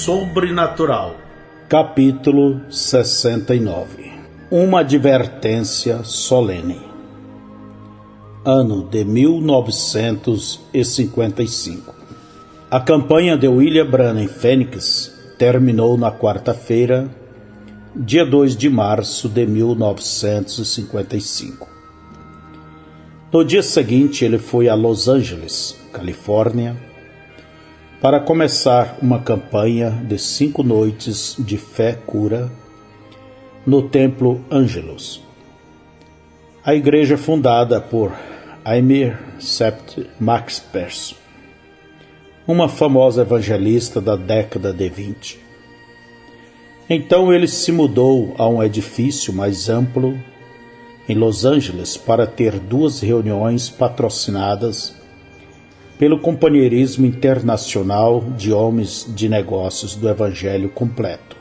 sobrenatural. Capítulo 69. Uma advertência solene. Ano de 1955. A campanha de William Branham em Phoenix terminou na quarta-feira, dia 2 de março de 1955. No dia seguinte, ele foi a Los Angeles, Califórnia, para começar uma campanha de 5 noites de fé-cura no Templo Angelus, a igreja fundada por Aimee Sept Maxpers, uma famosa evangelista da década de 20. Então ele se mudou a um edifício mais amplo em Los Angeles para ter 2 reuniões patrocinadas pelo Companheirismo Internacional de Homens de Negócios do Evangelho Completo.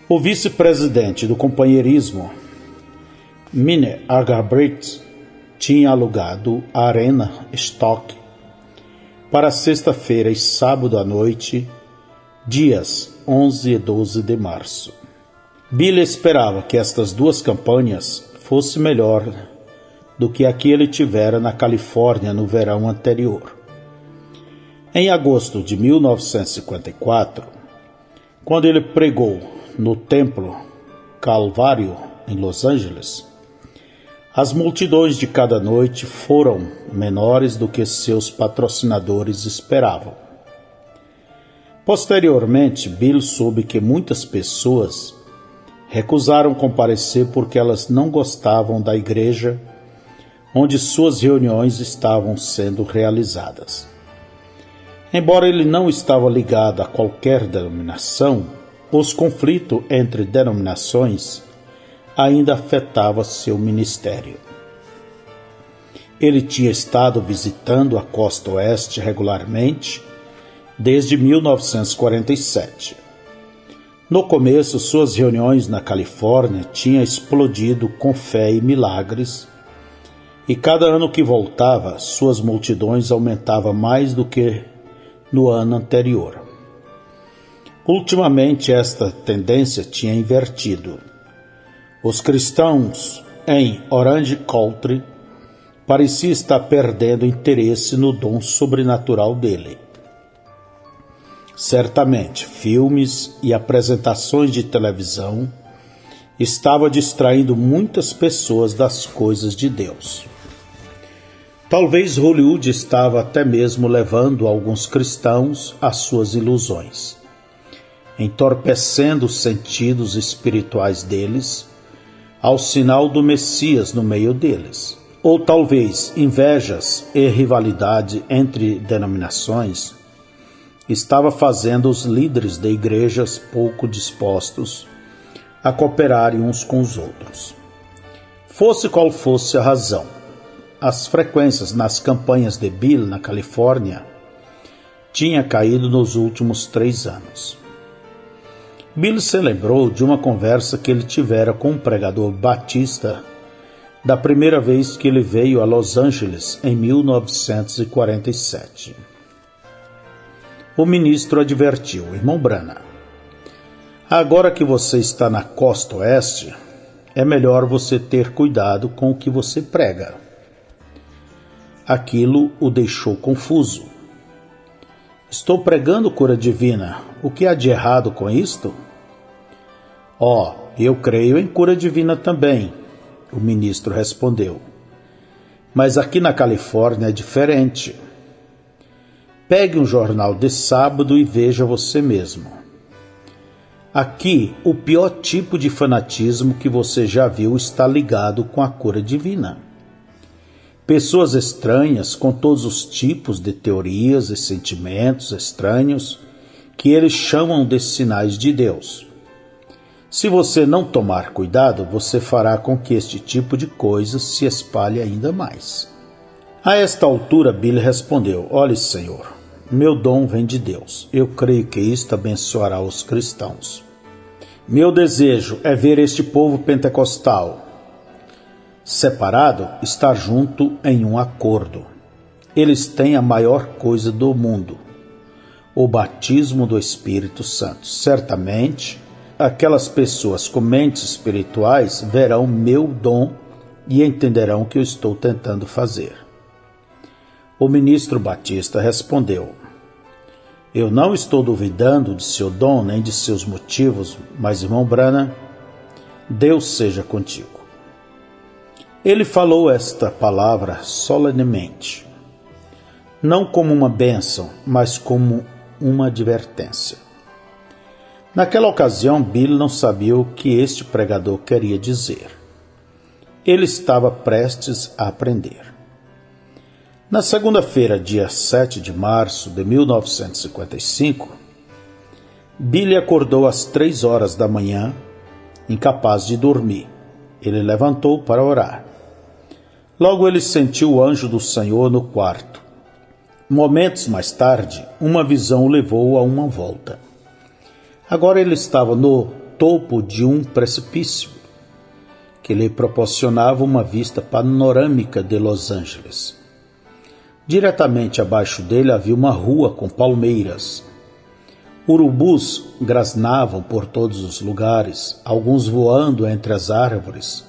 O vice-presidente do Companheirismo, Minnie Argabright, tinha alugado a Arena Stock para sexta-feira e sábado à noite, dias 11 e 12 de março. Billy esperava que estas 2 campanhas fossem melhor do que a que ele tivera na Califórnia no verão anterior. Em agosto de 1954, quando ele pregou no Templo Calvário, em Los Angeles, as multidões de cada noite foram menores do que seus patrocinadores esperavam. Posteriormente, Bill soube que muitas pessoas recusaram comparecer porque elas não gostavam da igreja onde suas reuniões estavam sendo realizadas. Embora ele não estava ligado a qualquer denominação, os conflitos entre denominações ainda afetavam seu ministério. Ele tinha estado visitando a costa oeste regularmente desde 1947. No começo, suas reuniões na Califórnia tinham explodido com fé e milagres, e cada ano que voltava, suas multidões aumentavam mais do que no ano anterior. Ultimamente, esta tendência tinha invertido. Os cristãos em Orange County pareciam estar perdendo interesse no dom sobrenatural dele. Certamente, filmes e apresentações de televisão estavam distraindo muitas pessoas das coisas de Deus. Talvez Hollywood estava até mesmo levando alguns cristãos às suas ilusões, entorpecendo os sentidos espirituais deles ao sinal do Messias no meio deles. Ou talvez invejas e rivalidade entre denominações estava fazendo os líderes de igrejas pouco dispostos a cooperarem uns com os outros. Fosse qual fosse a razão, as frequências nas campanhas de Bill na Califórnia tinham caído nos últimos 3 anos. Bill se lembrou de uma conversa que ele tivera com um pregador batista da primeira vez que ele veio a Los Angeles em 1947. O ministro advertiu: irmão Branham, agora que você está na costa oeste, é melhor você ter cuidado com o que você prega. Aquilo o deixou confuso. Estou pregando cura divina. O que há de errado com isto? Eu creio em cura divina também, o ministro respondeu. Mas aqui na Califórnia é diferente. Pegue um jornal de sábado e veja você mesmo. Aqui, o pior tipo de fanatismo que você já viu está ligado com a cura divina. Pessoas estranhas com todos os tipos de teorias e sentimentos estranhos que eles chamam de sinais de Deus. Se você não tomar cuidado, você fará com que este tipo de coisa se espalhe ainda mais. A esta altura, Bill respondeu: olhe, Senhor, meu dom vem de Deus. Eu creio que isto abençoará os cristãos. Meu desejo é ver este povo pentecostal separado estar junto em um acordo. Eles têm a maior coisa do mundo, o batismo do Espírito Santo. Certamente, aquelas pessoas com mentes espirituais verão meu dom e entenderão o que eu estou tentando fazer. O ministro Batista respondeu: eu não estou duvidando de seu dom nem de seus motivos, mas, irmão Branham, Deus seja contigo. Ele falou esta palavra solenemente, não como uma bênção, mas como uma advertência. Naquela ocasião, Bill não sabia o que este pregador queria dizer. Ele estava prestes a aprender. Na segunda-feira, dia 7 de março de 1955, Billy acordou às 3 horas da manhã, incapaz de dormir. Ele levantou para orar. Logo ele sentiu o anjo do Senhor no quarto. Momentos mais tarde, uma visão o levou a uma volta. Agora ele estava no topo de um precipício, que lhe proporcionava uma vista panorâmica de Los Angeles. Diretamente abaixo dele havia uma rua com palmeiras. Urubus grasnavam por todos os lugares, alguns voando entre as árvores,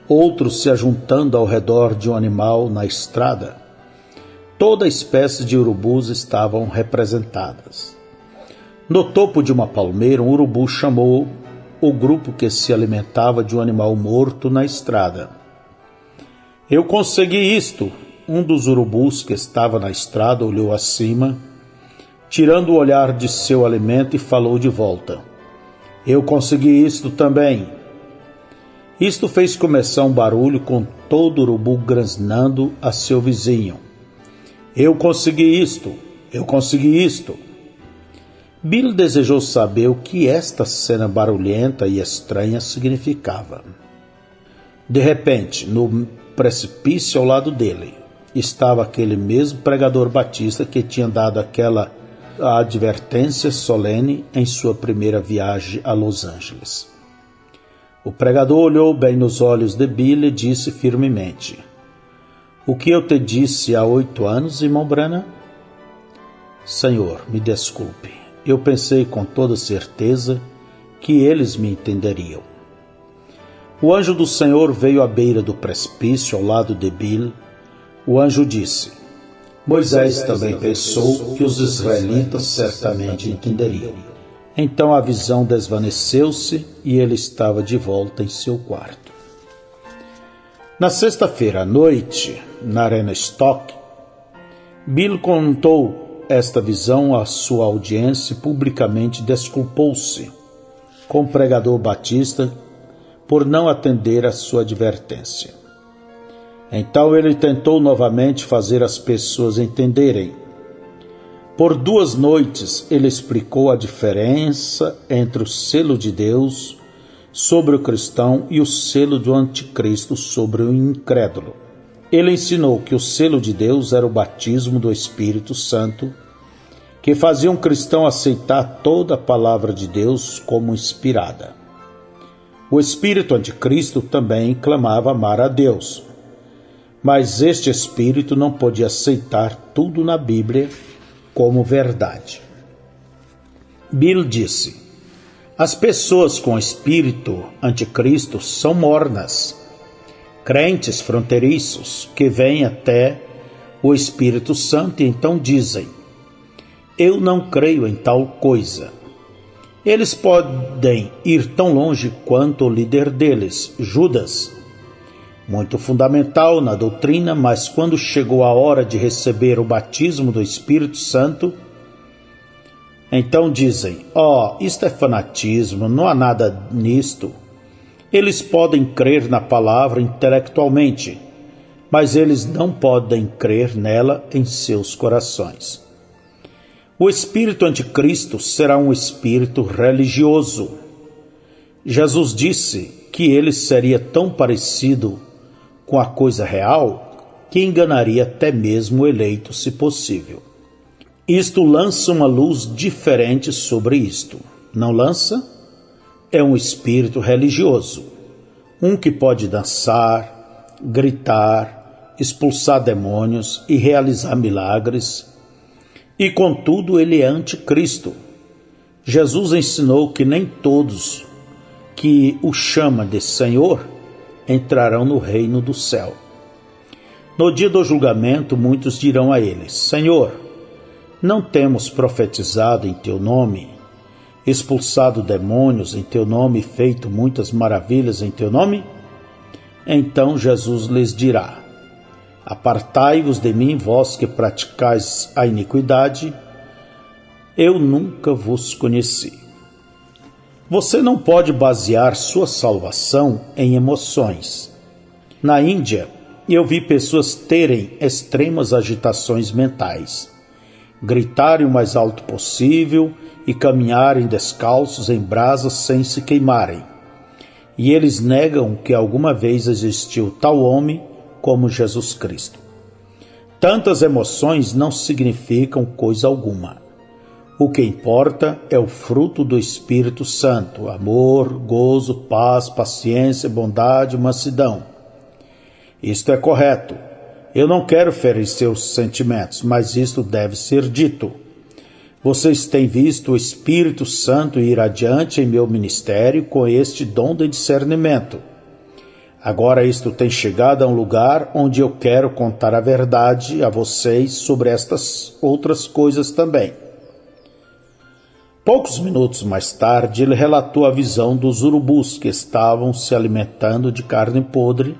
outros se ajuntando ao redor de um animal na estrada. Toda espécie de urubus estavam representadas. No topo de uma palmeira, um urubu chamou o grupo que se alimentava de um animal morto na estrada. Eu consegui isto! Um dos urubus que estava na estrada olhou acima, tirando o olhar de seu alimento, e falou de volta: eu consegui isto também. Isto fez começar um barulho, com todo urubu grasnando a seu vizinho. Eu consegui isto! Eu consegui isto! Bill desejou saber o que esta cena barulhenta e estranha significava. De repente, no precipício ao lado dele, estava aquele mesmo pregador batista que tinha dado aquela advertência solene em sua primeira viagem a Los Angeles. O pregador olhou bem nos olhos de Bill e disse firmemente: o que eu te disse há 8 anos, irmão Branham? Senhor, me desculpe, eu pensei com toda certeza que eles me entenderiam. O anjo do Senhor veio à beira do precipício ao lado de Bill. O anjo disse: Moisés também pensou que os israelitas certamente entenderiam. Então a visão desvaneceu-se e ele estava de volta em seu quarto. Na sexta-feira à noite, na Arena Stock, Bill contou esta visão à sua audiência e publicamente desculpou-se com o pregador batista por não atender a sua advertência. Então ele tentou novamente fazer as pessoas entenderem. Por 2 noites ele explicou a diferença entre o selo de Deus sobre o cristão e o selo do anticristo sobre o incrédulo. Ele ensinou que o selo de Deus era o batismo do Espírito Santo, que fazia um cristão aceitar toda a palavra de Deus como inspirada. O espírito anticristo também clamava amar a Deus, mas este espírito não podia aceitar tudo na Bíblia como verdade. Bill disse: as pessoas com espírito anticristo são mornas, crentes fronteiriços que vêm até o Espírito Santo e então dizem: eu não creio em tal coisa. Eles podem ir tão longe quanto o líder deles, Judas, muito fundamental na doutrina, mas quando chegou a hora de receber o batismo do Espírito Santo, então dizem: isto é fanatismo, não há nada nisto. Eles podem crer na palavra intelectualmente, mas eles não podem crer nela em seus corações. O espírito anticristo será um espírito religioso. Jesus disse que ele seria tão parecido com a coisa real que enganaria até mesmo o eleito, se possível. Isto lança uma luz diferente sobre isto. Não lança? É um espírito religioso, um que pode dançar, gritar, expulsar demônios e realizar milagres, e contudo ele é anticristo. Jesus ensinou que nem todos que o chamam de Senhor entrarão no reino do céu. No dia do julgamento, muitos dirão a ele: Senhor, não temos profetizado em teu nome, expulsado demônios em teu nome e feito muitas maravilhas em teu nome? Então Jesus lhes dirá: Apartai-vos de mim, vós que praticais a iniquidade, eu nunca vos conheci. Você não pode basear sua salvação em emoções. Na Índia, eu vi pessoas terem extremas agitações mentais, gritarem o mais alto possível e caminharem descalços em brasas sem se queimarem. E eles negam que alguma vez existiu tal homem como Jesus Cristo. Tantas emoções não significam coisa alguma. O que importa é o fruto do Espírito Santo: amor, gozo, paz, paciência, bondade, mansidão. Isto é correto. Eu não quero ferir seus sentimentos, mas isto deve ser dito. Vocês têm visto o Espírito Santo ir adiante em meu ministério com este dom de discernimento. Agora isto tem chegado a um lugar onde eu quero contar a verdade a vocês sobre estas outras coisas também. Poucos minutos mais tarde, ele relatou a visão dos urubus que estavam se alimentando de carne podre,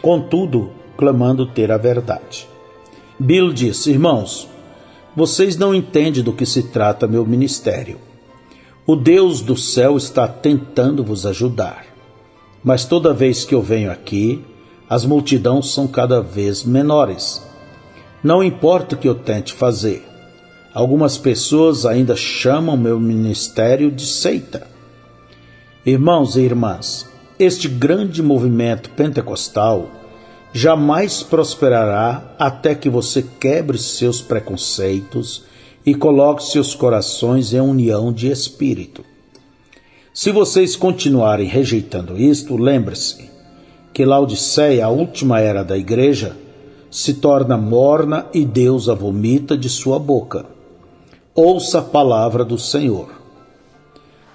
contudo, clamando ter a verdade. Bill disse: Irmãos, vocês não entendem do que se trata meu ministério. O Deus do céu está tentando vos ajudar. Mas toda vez que eu venho aqui, as multidões são cada vez menores. Não importa o que eu tente fazer. Algumas pessoas ainda chamam meu ministério de seita. Irmãos e irmãs, este grande movimento pentecostal jamais prosperará até que você quebre seus preconceitos e coloque seus corações em união de espírito. Se vocês continuarem rejeitando isto, lembre-se que Laodiceia, a última era da igreja, se torna morna e Deus a vomita de sua boca. Ouça a palavra do Senhor.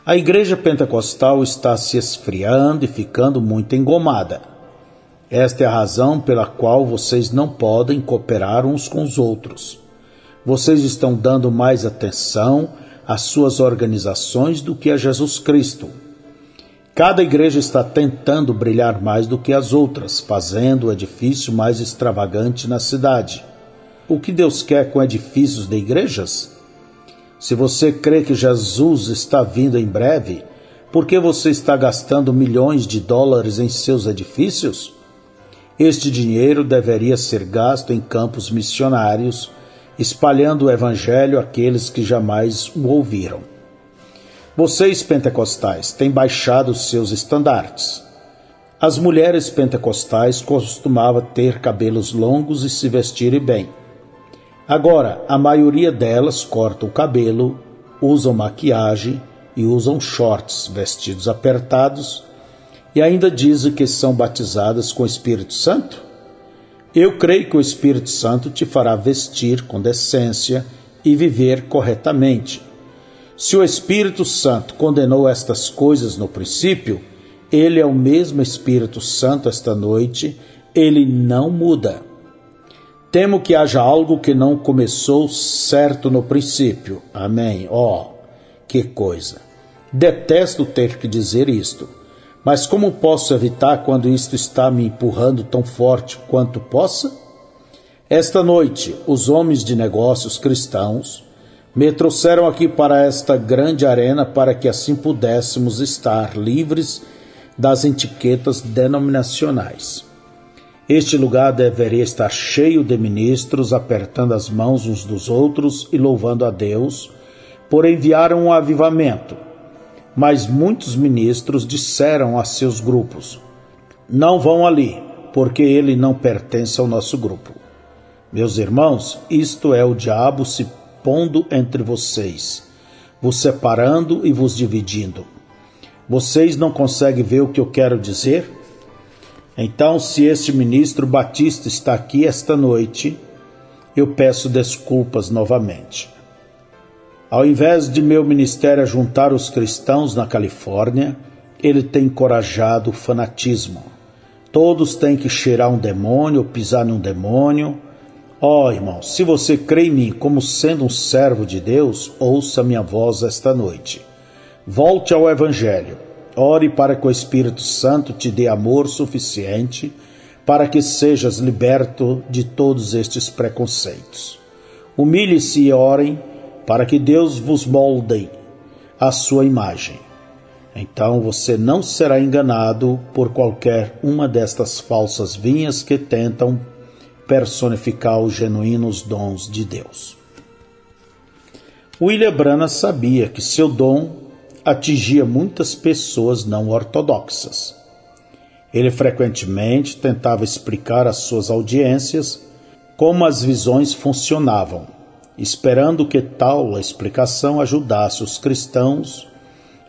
A igreja pentecostal está se esfriando e ficando muito engomada. Esta é a razão pela qual vocês não podem cooperar uns com os outros. Vocês estão dando mais atenção às suas organizações do que a Jesus Cristo. Cada igreja está tentando brilhar mais do que as outras, fazendo o edifício mais extravagante na cidade. O que Deus quer com edifícios de igrejas? Se você crê que Jesus está vindo em breve, por que você está gastando milhões de dólares em seus edifícios? Este dinheiro deveria ser gasto em campos missionários, espalhando o evangelho àqueles que jamais o ouviram. Vocês pentecostais têm baixado seus estandartes. As mulheres pentecostais costumavam ter cabelos longos e se vestirem bem. Agora, a maioria delas corta o cabelo, usam maquiagem e usam shorts, vestidos apertados, e ainda dizem que são batizadas com o Espírito Santo? Eu creio que o Espírito Santo te fará vestir com decência e viver corretamente. Se o Espírito Santo condenou estas coisas no princípio, ele é o mesmo Espírito Santo esta noite, ele não muda. Temo que haja algo que não começou certo no princípio. Amém. Que coisa. Detesto ter que dizer isto. Mas como posso evitar quando isto está me empurrando tão forte quanto possa? Esta noite, os homens de negócios cristãos me trouxeram aqui para esta grande arena para que assim pudéssemos estar livres das etiquetas denominacionais. Este lugar deveria estar cheio de ministros apertando as mãos uns dos outros e louvando a Deus por enviar um avivamento. Mas muitos ministros disseram a seus grupos: não vão ali, porque ele não pertence ao nosso grupo. Meus irmãos, isto é o diabo se pondo entre vocês, vos separando e vos dividindo. Vocês não conseguem ver o que eu quero dizer? Então, se este ministro Batista está aqui esta noite, eu peço desculpas novamente. Ao invés de meu ministério ajuntar os cristãos na Califórnia, ele tem encorajado o fanatismo. Todos têm que cheirar um demônio ou pisar num demônio. Irmão, se você crê em mim como sendo um servo de Deus, ouça minha voz esta noite. Volte ao Evangelho. Ore para que o Espírito Santo te dê amor suficiente para que sejas liberto de todos estes preconceitos. Humilhe-se e orem para que Deus vos molde à sua imagem. Então você não será enganado por qualquer uma destas falsas vinhas que tentam personificar os genuínos dons de Deus. William Branham sabia que seu dom atingia muitas pessoas não ortodoxas. Ele frequentemente tentava explicar às suas audiências como as visões funcionavam, esperando que tal explicação ajudasse os cristãos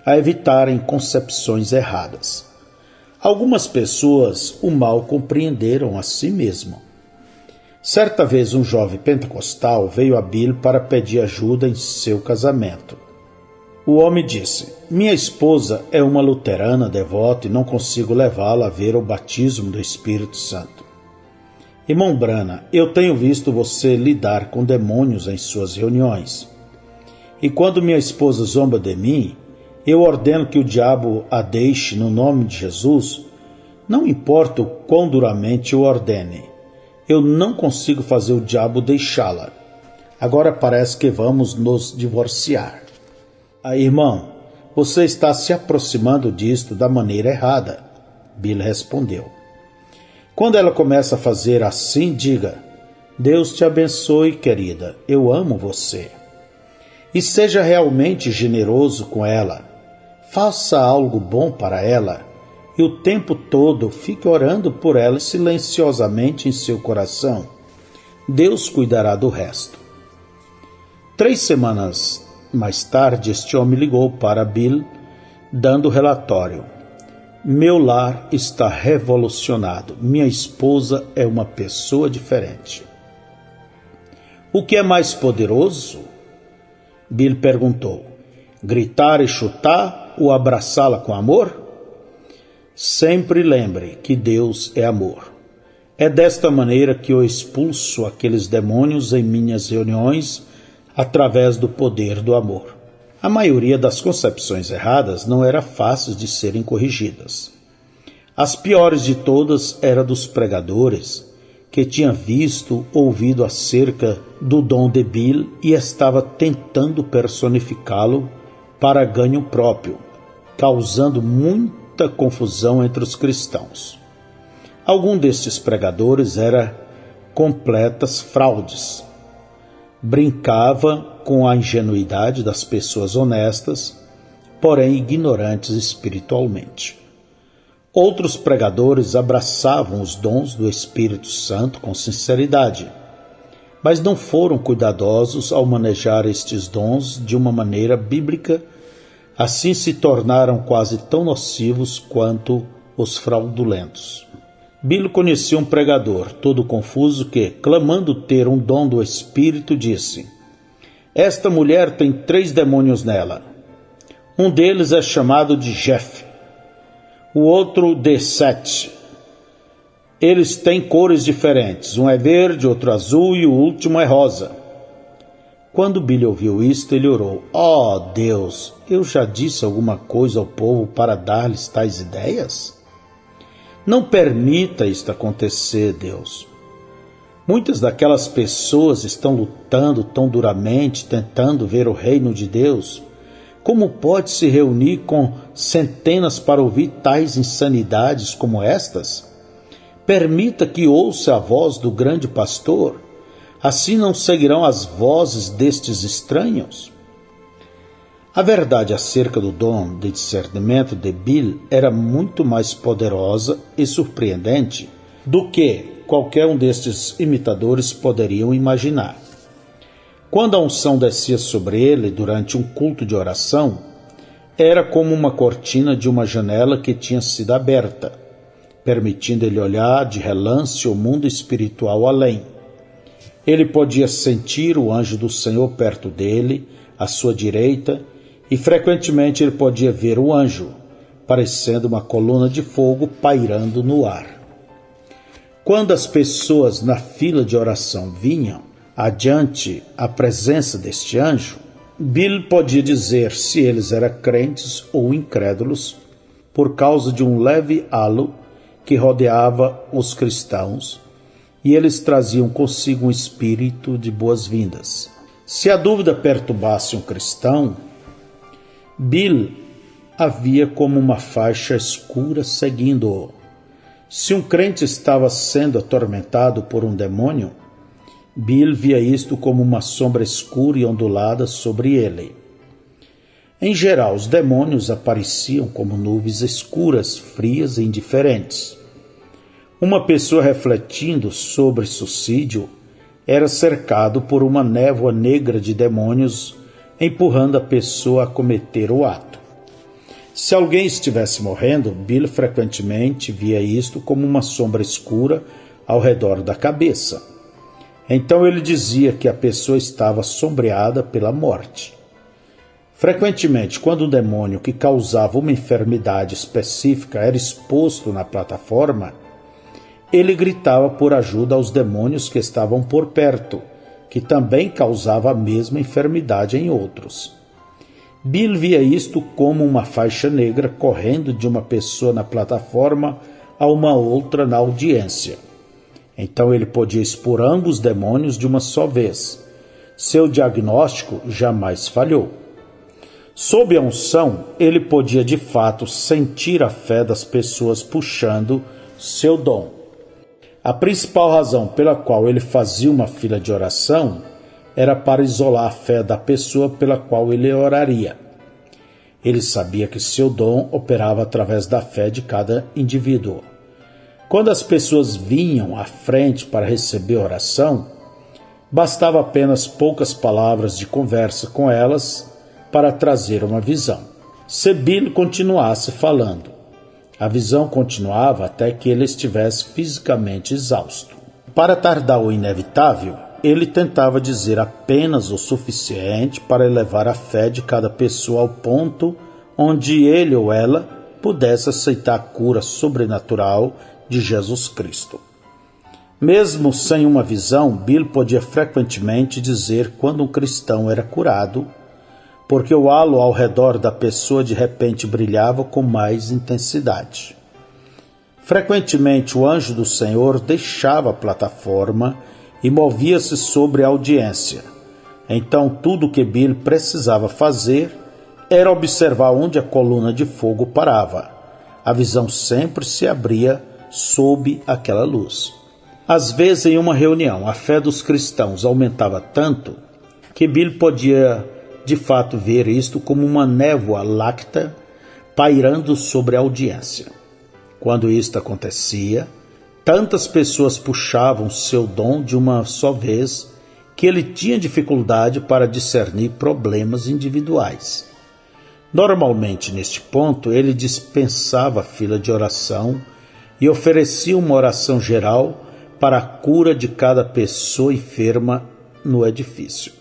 a evitarem concepções erradas. Algumas pessoas o mal compreenderam a si mesmo. Certa vez um jovem pentecostal veio a Bill para pedir ajuda em seu casamento. O homem disse: minha esposa é uma luterana devota e não consigo levá-la a ver o batismo do Espírito Santo. Irmão Branham, eu tenho visto você lidar com demônios em suas reuniões. E quando minha esposa zomba de mim, eu ordeno que o diabo a deixe no nome de Jesus, não importa o quão duramente eu ordene. Eu não consigo fazer o diabo deixá-la. Agora parece que vamos nos divorciar. Irmão, você está se aproximando disto da maneira errada. Bill respondeu. Quando ela começa a fazer assim, diga: Deus te abençoe, querida, eu amo você. E seja realmente generoso com ela. Faça algo bom para ela e o tempo todo fique orando por ela silenciosamente em seu coração. Deus cuidará do resto. 3 semanas mais tarde, este homem ligou para Bill, dando relatório. Meu lar está revolucionado. Minha esposa é uma pessoa diferente. O que é mais poderoso? Bill perguntou. Gritar e chutar ou abraçá-la com amor? Sempre lembre que Deus é amor. É desta maneira que eu expulso aqueles demônios em minhas reuniões, através do poder do amor. A maioria das concepções erradas não era fácil de serem corrigidas. As piores de todas eram dos pregadores, que tinha ouvido acerca do dom de Bill e estava tentando personificá-lo para ganho próprio, causando muita confusão entre os cristãos. Algum destes pregadores eram completas fraudes. Brincava com a ingenuidade das pessoas honestas, porém ignorantes espiritualmente. Outros pregadores abraçavam os dons do Espírito Santo com sinceridade, mas não foram cuidadosos ao manejar estes dons de uma maneira bíblica, assim se tornaram quase tão nocivos quanto os fraudulentos. Bill conhecia um pregador, todo confuso, que, clamando ter um dom do Espírito, disse: esta mulher tem 3 demônios nela. Um deles é chamado de Jeff, o outro de Sete. Eles têm cores diferentes, um é verde, outro azul e o último é rosa. Quando Bill ouviu isto, ele orou: Deus, eu já disse alguma coisa ao povo para dar-lhes tais ideias? Não permita isto acontecer, Deus. Muitas daquelas pessoas estão lutando tão duramente, tentando ver o reino de Deus. Como pode se reunir com centenas para ouvir tais insanidades como estas? Permita que ouça a voz do grande pastor. Assim não seguirão as vozes destes estranhos. A verdade acerca do dom de discernimento de Bill era muito mais poderosa e surpreendente do que qualquer um destes imitadores poderiam imaginar. Quando a unção descia sobre ele durante um culto de oração, era como uma cortina de uma janela que tinha sido aberta, permitindo ele olhar de relance o mundo espiritual além. Ele podia sentir o anjo do Senhor perto dele, à sua direita, e frequentemente ele podia ver o anjo, parecendo uma coluna de fogo pairando no ar. Quando as pessoas na fila de oração vinham adiante à presença deste anjo, Bill podia dizer se eles eram crentes ou incrédulos por causa de um leve halo que rodeava os cristãos, e eles traziam consigo um espírito de boas-vindas. Se a dúvida perturbasse um cristão, Bill havia como uma faixa escura seguindo-o. Se um crente estava sendo atormentado por um demônio, Bill via isto como uma sombra escura e ondulada sobre ele. Em geral, os demônios apareciam como nuvens escuras, frias e indiferentes. Uma pessoa refletindo sobre suicídio era cercado por uma névoa negra de demônios empurrando a pessoa a cometer o ato. Se alguém estivesse morrendo, Bill frequentemente via isto como uma sombra escura ao redor da cabeça. Então ele dizia que a pessoa estava sombreada pela morte. Frequentemente, quando um demônio que causava uma enfermidade específica era exposto na plataforma, ele gritava por ajuda aos demônios que estavam por perto, que também causava a mesma enfermidade em outros. Bill via isto como uma faixa negra correndo de uma pessoa na plataforma a uma outra na audiência. Então ele podia expor ambos os demônios de uma só vez. Seu diagnóstico jamais falhou. Sob a unção, ele podia de fato sentir a fé das pessoas puxando seu dom. A principal razão pela qual ele fazia uma fila de oração era para isolar a fé da pessoa pela qual ele oraria. Ele sabia que seu dom operava através da fé de cada indivíduo. Quando as pessoas vinham à frente para receber oração, bastava apenas poucas palavras de conversa com elas para trazer uma visão. Se Bill continuasse falando, a visão continuava até que ele estivesse fisicamente exausto. Para tardar o inevitável, ele tentava dizer apenas o suficiente para elevar a fé de cada pessoa ao ponto onde ele ou ela pudesse aceitar a cura sobrenatural de Jesus Cristo. Mesmo sem uma visão, Bill podia frequentemente dizer quando um cristão era curado, porque o halo ao redor da pessoa de repente brilhava com mais intensidade. Frequentemente o anjo do Senhor deixava a plataforma e movia-se sobre a audiência. Então tudo o que Bill precisava fazer era observar onde a coluna de fogo parava. A visão sempre se abria sob aquela luz. Às vezes, em uma reunião, a fé dos cristãos aumentava tanto que Bill podia de fato ver isto como uma névoa láctea pairando sobre a audiência. Quando isto acontecia, tantas pessoas puxavam seu dom de uma só vez que ele tinha dificuldade para discernir problemas individuais. Normalmente, neste ponto, ele dispensava a fila de oração e oferecia uma oração geral para a cura de cada pessoa enferma no edifício.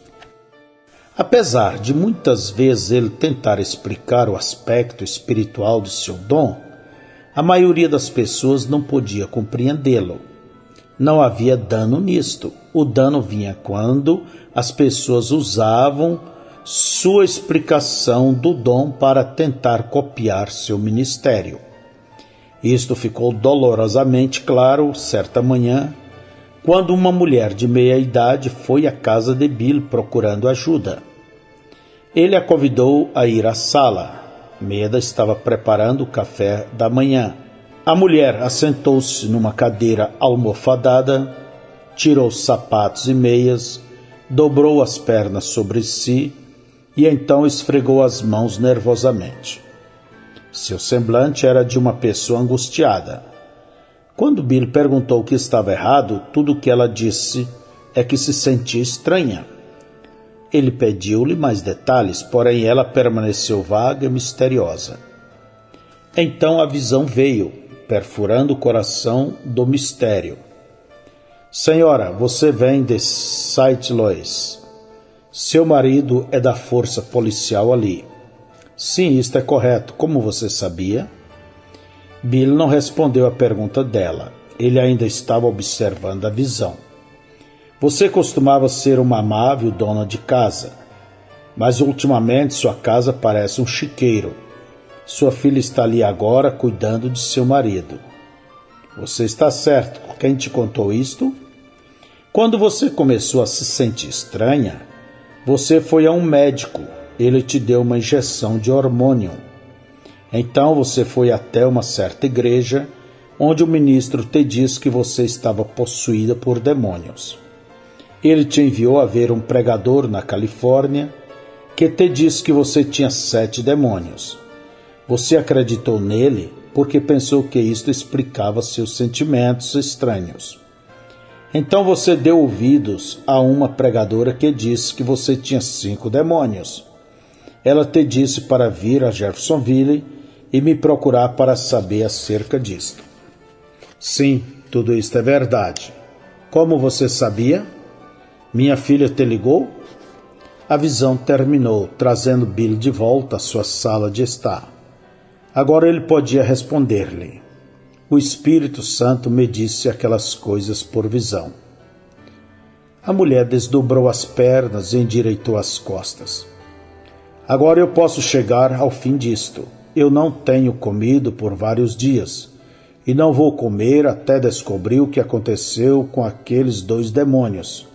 Apesar de muitas vezes ele tentar explicar o aspecto espiritual de seu dom, a maioria das pessoas não podia compreendê-lo. Não havia dano nisto. O dano vinha quando as pessoas usavam sua explicação do dom para tentar copiar seu ministério. Isto ficou dolorosamente claro certa manhã, quando uma mulher de meia idade foi à casa de Bill procurando ajuda. Ele a convidou a ir à sala. Meda estava preparando o café da manhã. A mulher assentou-se numa cadeira almofadada, tirou sapatos e meias, dobrou as pernas sobre si e então esfregou as mãos nervosamente. Seu semblante era de uma pessoa angustiada. Quando Bill perguntou o que estava errado, tudo o que ela disse é que se sentia estranha. Ele pediu-lhe mais detalhes, porém ela permaneceu vaga e misteriosa. Então a visão veio, perfurando o coração do mistério. Senhora, você vem de St. Louis. Seu marido é da força policial ali. Sim, isto é correto. Como você sabia? Bill não respondeu à pergunta dela. Ele ainda estava observando a visão. Você costumava ser uma amável dona de casa, mas ultimamente sua casa parece um chiqueiro. Sua filha está ali agora cuidando de seu marido. Você está certo. Quem te contou isto? Quando você começou a se sentir estranha, você foi a um médico. Ele te deu uma injeção de hormônio. Então você foi até uma certa igreja, onde o ministro te disse que você estava possuída por demônios. Ele te enviou a ver um pregador na Califórnia, que te disse que você tinha 7 demônios. Você acreditou nele porque pensou que isto explicava seus sentimentos estranhos. Então você deu ouvidos a uma pregadora que disse que você tinha 5 demônios. Ela te disse para vir a Jeffersonville e me procurar para saber acerca disto. Sim, tudo isto é verdade. Como você sabia? Minha filha te ligou? A visão terminou, trazendo Bill de volta à sua sala de estar. Agora ele podia responder-lhe. O Espírito Santo me disse aquelas coisas por visão. A mulher desdobrou as pernas e endireitou as costas. Agora eu posso chegar ao fim disto. Eu não tenho comido por vários dias, e não vou comer até descobrir o que aconteceu com aqueles 2 demônios.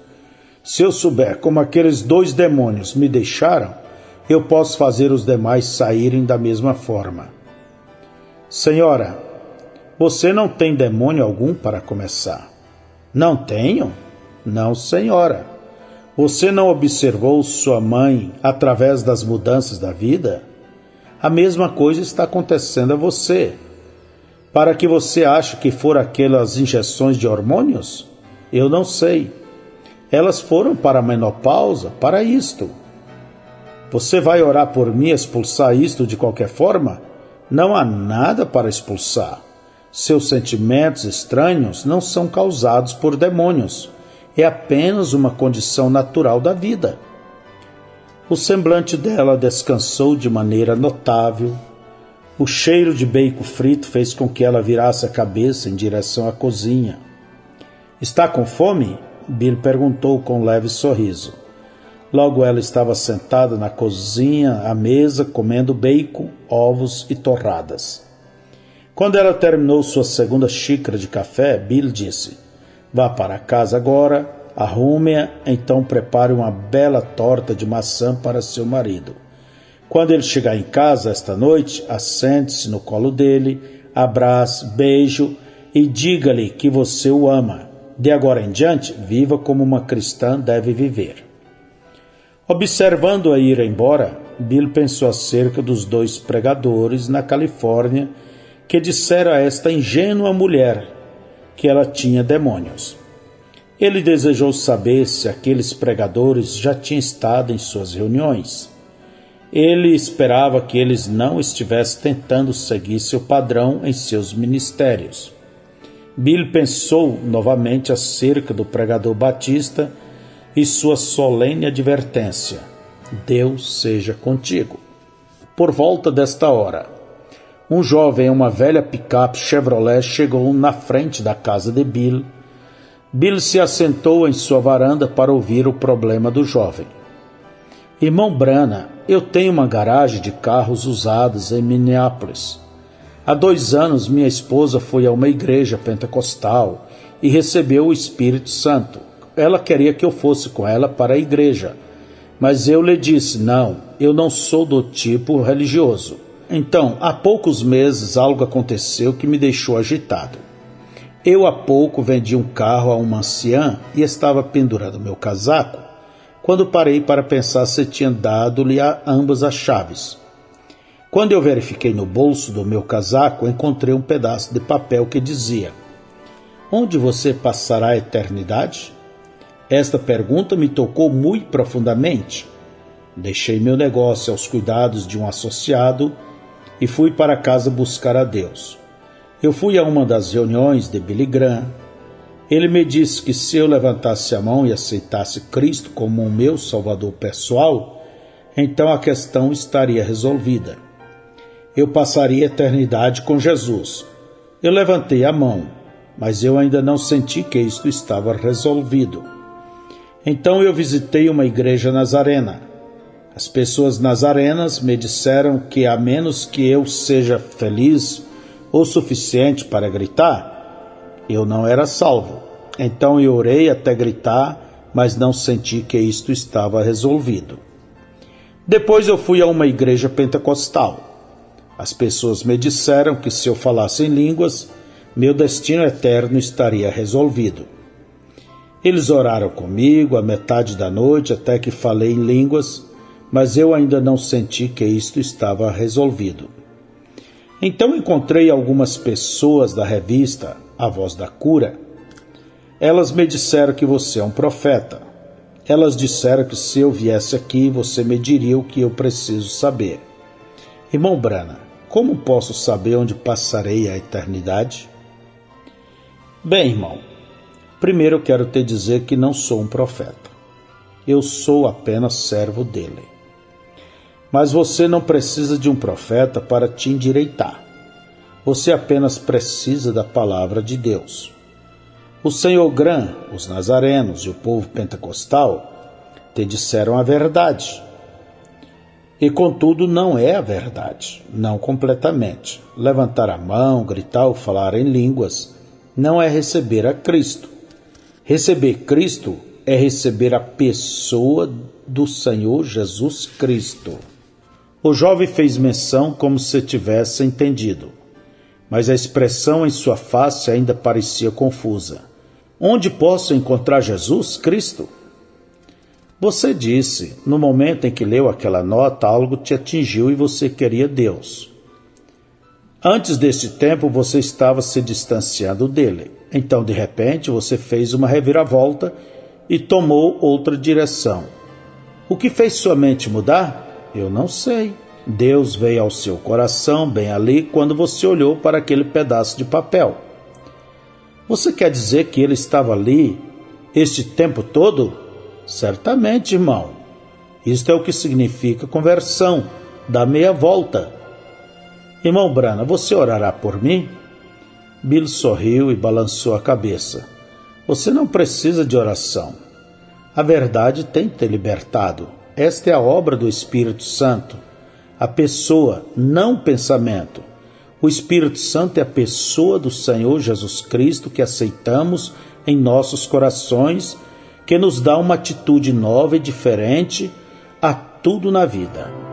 Se eu souber como aqueles 2 demônios me deixaram, eu posso fazer os demais saírem da mesma forma. Senhora, você não tem demônio algum para começar? Não tenho? Não, senhora. Você não observou sua mãe através das mudanças da vida? A mesma coisa está acontecendo a você. Para que você ache que foram aquelas injeções de hormônios? Eu não sei. Elas foram para a menopausa, para isto. Você vai orar por mim expulsar isto de qualquer forma? Não há nada para expulsar. Seus sentimentos estranhos não são causados por demônios. É apenas uma condição natural da vida. O semblante dela descansou de maneira notável. O cheiro de bacon frito fez com que ela virasse a cabeça em direção à cozinha. Está com fome? Bill perguntou com um leve sorriso. Logo ela estava sentada na cozinha, à mesa, comendo bacon, ovos e torradas. Quando ela terminou sua segunda xícara de café, Bill disse: vá para casa agora, arrume-a, então prepare uma bela torta de maçã para seu marido. Quando ele chegar em casa esta noite, assente-se no colo dele, abrace, beije e diga-lhe que você o ama. De agora em diante, viva como uma cristã deve viver. Observando-a ir embora, Bill pensou acerca dos 2 pregadores na Califórnia que disseram a esta ingênua mulher que ela tinha demônios. Ele desejou saber se aqueles pregadores já tinham estado em suas reuniões. Ele esperava que eles não estivessem tentando seguir seu padrão em seus ministérios. Bill pensou novamente acerca do pregador batista e sua solene advertência: Deus seja contigo. Por volta desta hora, um jovem em uma velha picape Chevrolet chegou na frente da casa de Bill. Bill se assentou em sua varanda para ouvir o problema do jovem. Irmão Branham, eu tenho uma garagem de carros usados em Minneapolis. Há 2 anos minha esposa foi a uma igreja pentecostal e recebeu o Espírito Santo. Ela queria que eu fosse com ela para a igreja, mas eu lhe disse: não, eu não sou do tipo religioso. Então, há poucos meses algo aconteceu que me deixou agitado. Eu há pouco vendi um carro a uma anciã e estava pendurando meu casaco, quando parei para pensar se tinha dado-lhe a ambas as chaves. Quando eu verifiquei no bolso do meu casaco, encontrei um pedaço de papel que dizia: onde você passará a eternidade? Esta pergunta me tocou muito profundamente. Deixei meu negócio aos cuidados de um associado e fui para casa buscar a Deus. Eu fui a uma das reuniões de Billy Graham. Ele me disse que se eu levantasse a mão e aceitasse Cristo como o meu Salvador pessoal, então a questão estaria resolvida. Eu passaria a eternidade com Jesus. Eu levantei a mão, mas eu ainda não senti que isto estava resolvido. Então eu visitei uma igreja nazarena. As pessoas nazarenas me disseram que a menos que eu seja feliz o suficiente para gritar, eu não era salvo. Então eu orei até gritar, mas não senti que isto estava resolvido. Depois eu fui a uma igreja pentecostal. As pessoas me disseram que se eu falasse em línguas, meu destino eterno estaria resolvido. Eles oraram comigo a metade da noite até que falei em línguas, mas eu ainda não senti que isto estava resolvido. Então encontrei algumas pessoas da revista A Voz da Cura. Elas me disseram que você é um profeta. Elas disseram que se eu viesse aqui, você me diria o que eu preciso saber. Irmão Branham, como posso saber onde passarei a eternidade? Bem, irmão, primeiro eu quero te dizer que não sou um profeta. Eu sou apenas servo dele. Mas você não precisa de um profeta para te endireitar. Você apenas precisa da palavra de Deus. O Senhor Graham, os nazarenos e o povo pentecostal te disseram a verdade. E contudo não é a verdade, não completamente. Levantar a mão, gritar ou falar em línguas não é receber a Cristo. Receber Cristo é receber a pessoa do Senhor Jesus Cristo. O jovem fez menção como se tivesse entendido, mas a expressão em sua face ainda parecia confusa. Onde posso encontrar Jesus Cristo? Você disse, no momento em que leu aquela nota, algo te atingiu e você queria Deus. Antes desse tempo, você estava se distanciando dele. Então, de repente, você fez uma reviravolta e tomou outra direção. O que fez sua mente mudar? Eu não sei. Deus veio ao seu coração bem ali quando você olhou para aquele pedaço de papel. Você quer dizer que ele estava ali este tempo todo? Certamente, irmão. Isto é o que significa conversão, da meia volta. Irmão Branham, você orará por mim? Bill sorriu e balançou a cabeça. Você não precisa de oração. A verdade tem te libertado. Esta é a obra do Espírito Santo. A pessoa, não o pensamento. O Espírito Santo é a pessoa do Senhor Jesus Cristo que aceitamos em nossos corações, que nos dá uma atitude nova e diferente a tudo na vida.